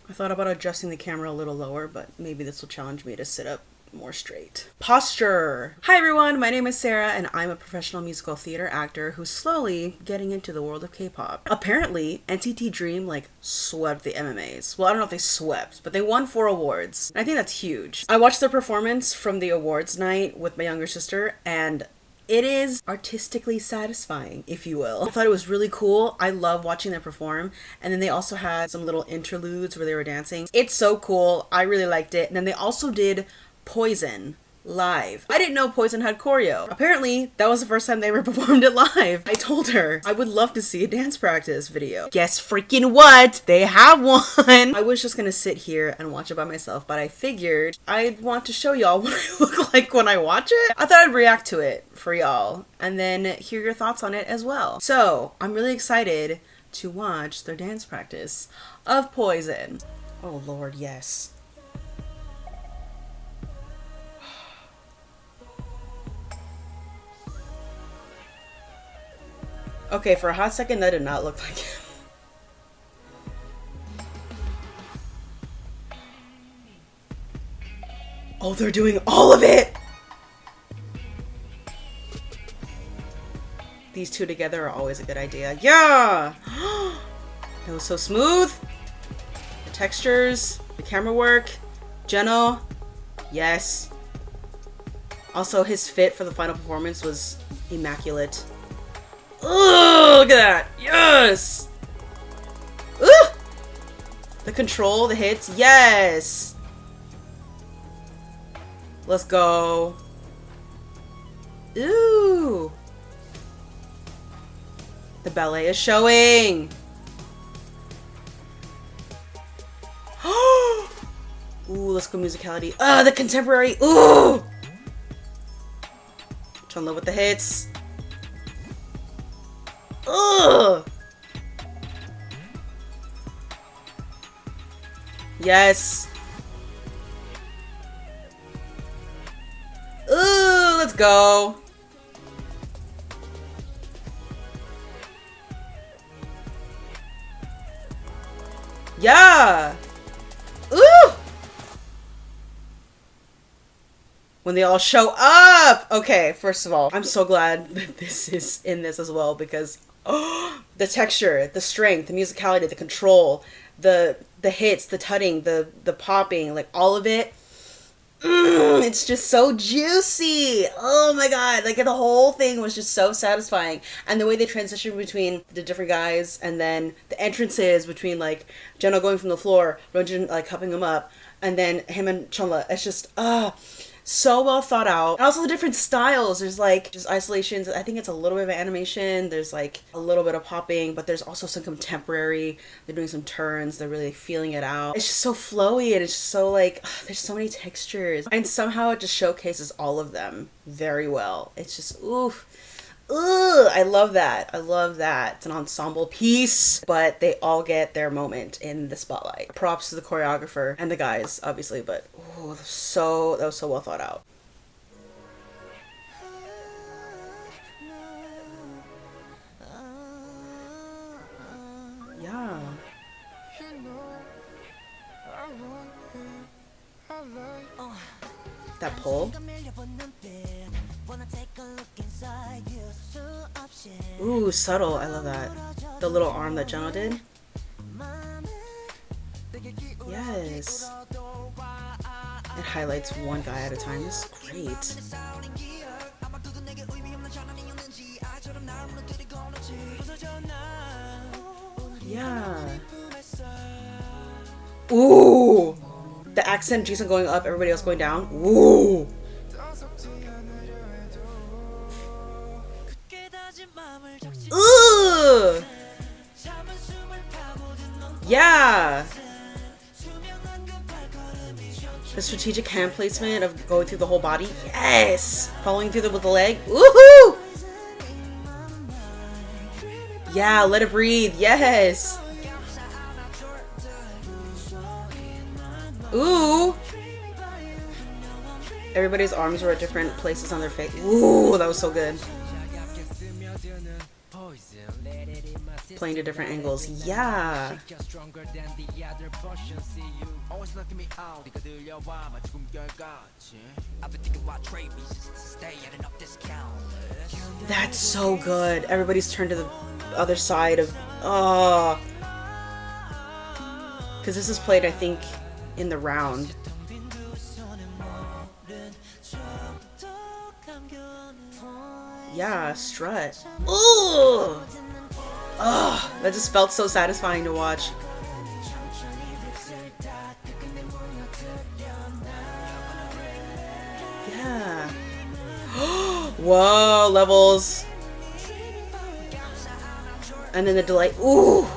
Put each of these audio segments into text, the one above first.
I thought about adjusting the camera a little lower, but maybe this will challenge me to sit up more straight. Posture. Hi everyone, my name is Sarah and I'm a professional musical theater actor who's slowly getting into the world of K-pop. Apparently, NCT Dream swept the MMAs. Well, I don't know if they swept, but they won 4 awards. And I think that's huge. I watched their performance from the awards night with my younger sister and it is artistically satisfying, if you will. I thought it was really cool. I love watching them perform. And then they also had some little interludes where they were dancing. It's so cool. I really liked it. And then they also did Poison live. I didn't know Poison had choreo. Apparently, that was the first time they ever performed it live. I told her I would love to see a dance practice video. Guess freaking what? They have one. I was just gonna sit here and watch it by myself, but I figured I'd want to show y'all what I look like when I watch it. I thought I'd react to it for y'all and then hear your thoughts on it as well. So, I'm really excited to watch their dance practice of Poison. Oh Lord, yes. Okay, for a hot second, that did not look like him. Oh, they're doing all of it! These two together are always a good idea. Yeah! That was so smooth. The textures, the camera work, Jeno, yes. Also, his fit for the final performance was immaculate. Oh, look at that. Yes. Ooh. The control, the hits. Yes. Let's go. Ooh. The ballet is showing. Ooh, let's go musicality. The contemporary. Ooh. Chun-Li with the hits. Ugh. Yes. Ooh, let's go. Yeah. Ooh. When they all show up. Okay, first of all, I'm so glad that this is in this as well because the texture, the strength, the musicality, the control, the hits, the tutting, the popping, like all of it. It's just so juicy. Oh my god, like the whole thing was just so satisfying. And the way they transitioned between the different guys and then the entrances between like Jeno going from the floor, Renjun like helping him up, and then him and Chun-Li. It's just so well thought out. And also the different styles. There's like just isolations. I think it's a little bit of animation. There's like a little bit of popping, but there's also some contemporary. They're doing some turns. They're really feeling it out. It's just so flowy and it's just so like, there's so many textures. And somehow it just showcases all of them very well. It's just, oof. Ugh, I love that. I love that. It's an ensemble piece, but they all get their moment in the spotlight. Props to the choreographer and the guys, obviously, but ooh, that was so well thought out. Yeah. That pull. Ooh, subtle. I love that. The little arm that Jeno did. Yes. It highlights one guy at a time. This is great. Yeah. Ooh. The accent, Jason going up, everybody else going down. Ooh. Ooh. Yeah. The strategic hand placement of going through the whole body. Yes. Following through with the leg. Woohoo. Yeah, let it breathe. Yes. Ooh. Everybody's arms were at different places on their face. Ooh, that was so good. playing to different angles. Yeah. That's so good. Everybody's turned to the other side of, oh, because this is played, I think, in the round. Yeah, strut. Ooh! Oh, that just felt so satisfying to watch. Yeah. Whoa, levels. And then the delay. Ooh!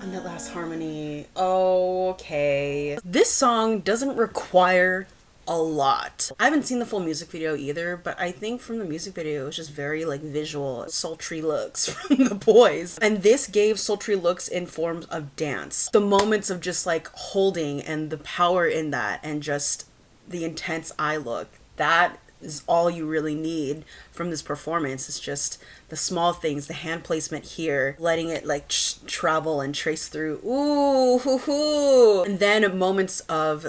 And that last harmony. Okay. This song doesn't require a lot. I haven't seen the full music video either, but I think from the music video it was just very like visual, sultry looks from the boys. And this gave sultry looks in forms of dance. The moments of just like holding and the power in that and just the intense eye look. That is all you really need from this performance. It's just the small things, the hand placement here, letting it like travel and trace through. Ooh, hoo, hoo. And then moments of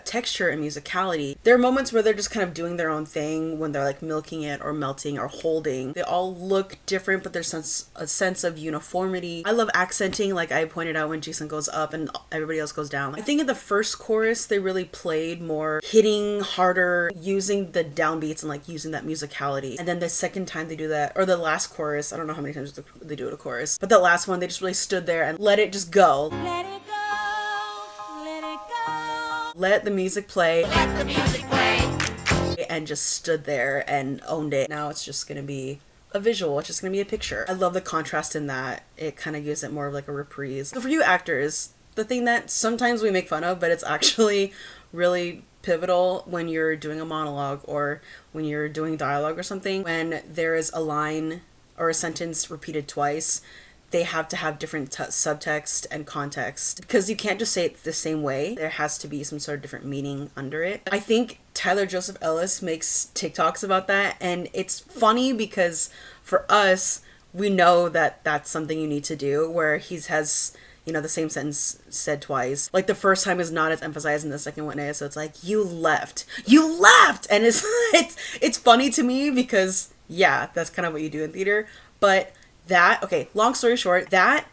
texture and musicality. There are moments where they're just kind of doing their own thing when they're like milking it or melting or holding. They all look different, but there's a sense of uniformity. I love accenting, like I pointed out when Jason goes up and everybody else goes down. I think in the first chorus, they really played more hitting harder, using the downbeats and like using that musicality. And then the second time they do that, or the last chorus, I don't know how many times they do it a chorus, but the last one, they just really stood there and let it just go. Let it go. Let it go. Let the music play. Let the music play. And just stood there and owned it. Now it's just gonna be a visual. It's just gonna be a picture. I love the contrast in that. It kind of gives it more of like a reprise. So for you actors, the thing that sometimes we make fun of, but it's actually really pivotal when you're doing a monologue or when you're doing dialogue or something, when there is a line or a sentence repeated twice, they have to have different subtext and context, because you can't just say it the same way. There has to be some sort of different meaning under it. I think Tyler Joseph Ellis makes TikToks about that, and it's funny because for us, we know that that's something you need to do, where he has, you know, the same sentence said twice. Like the first time is not as emphasized, and the second one is. So it's like, you left, and it's funny to me because yeah, that's kind of what you do in theater. But that, okay, long story short, that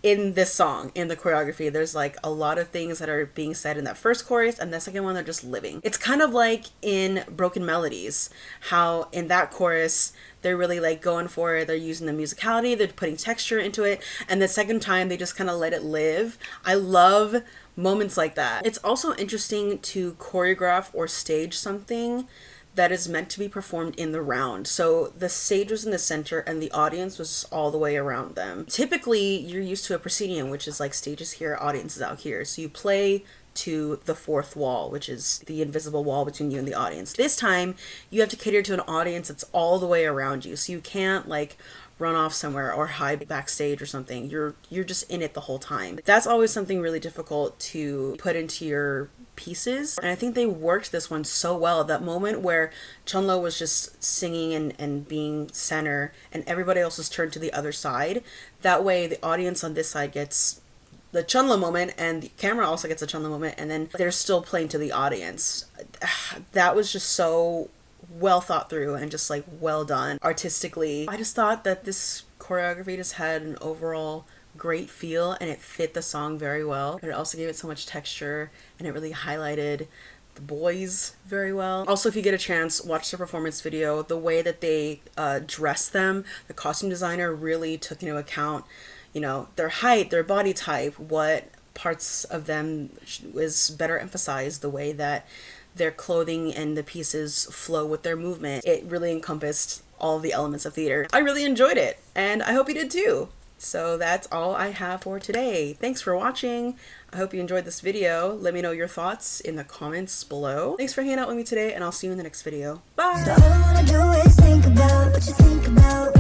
in this song, in the choreography, there's like a lot of things that are being said in that first chorus, and the second one they're just living. It's kind of like in Broken Melodies, how in that chorus they're really like going for it, they're using the musicality, they're putting texture into it, and the second time they just kind of let it live. I love moments like that. It's also interesting to choreograph or stage something that is meant to be performed in the round. So the stage was in the center and the audience was all the way around them. Typically, you're used to a proscenium, which is like stages here, audience is out here. So you play to the fourth wall, which is the invisible wall between you and the audience. This time, you have to cater to an audience that's all the way around you. So you can't like run off somewhere or hide backstage or something. You're just in it the whole time. That's always something really difficult to put into your pieces, and I think they worked this one so well. That moment where Chunlo was just singing and being center and everybody else was turned to the other side, that way the audience on this side gets the Chunlo moment and the camera also gets a Chunlo moment, and then they're still playing to the audience. That was just so well thought through and just like well done artistically. I just thought that this choreography just had an overall great feel and it fit the song very well, but it also gave it so much texture and it really highlighted the boys very well. Also, if you get a chance, watch the performance video. The way that they dress them, the costume designer really took into account, you know, their height, their body type, what parts of them was better emphasized, the way that their clothing and the pieces flow with their movement. It really encompassed all of the elements of theater. I really enjoyed it, and I hope you did too. So that's all I have for today. Thanks for watching. I hope you enjoyed this video. Let me know your thoughts in the comments below. Thanks for hanging out with me today, and I'll see you in the next video. Bye! So all I wanna do is think about what you think about.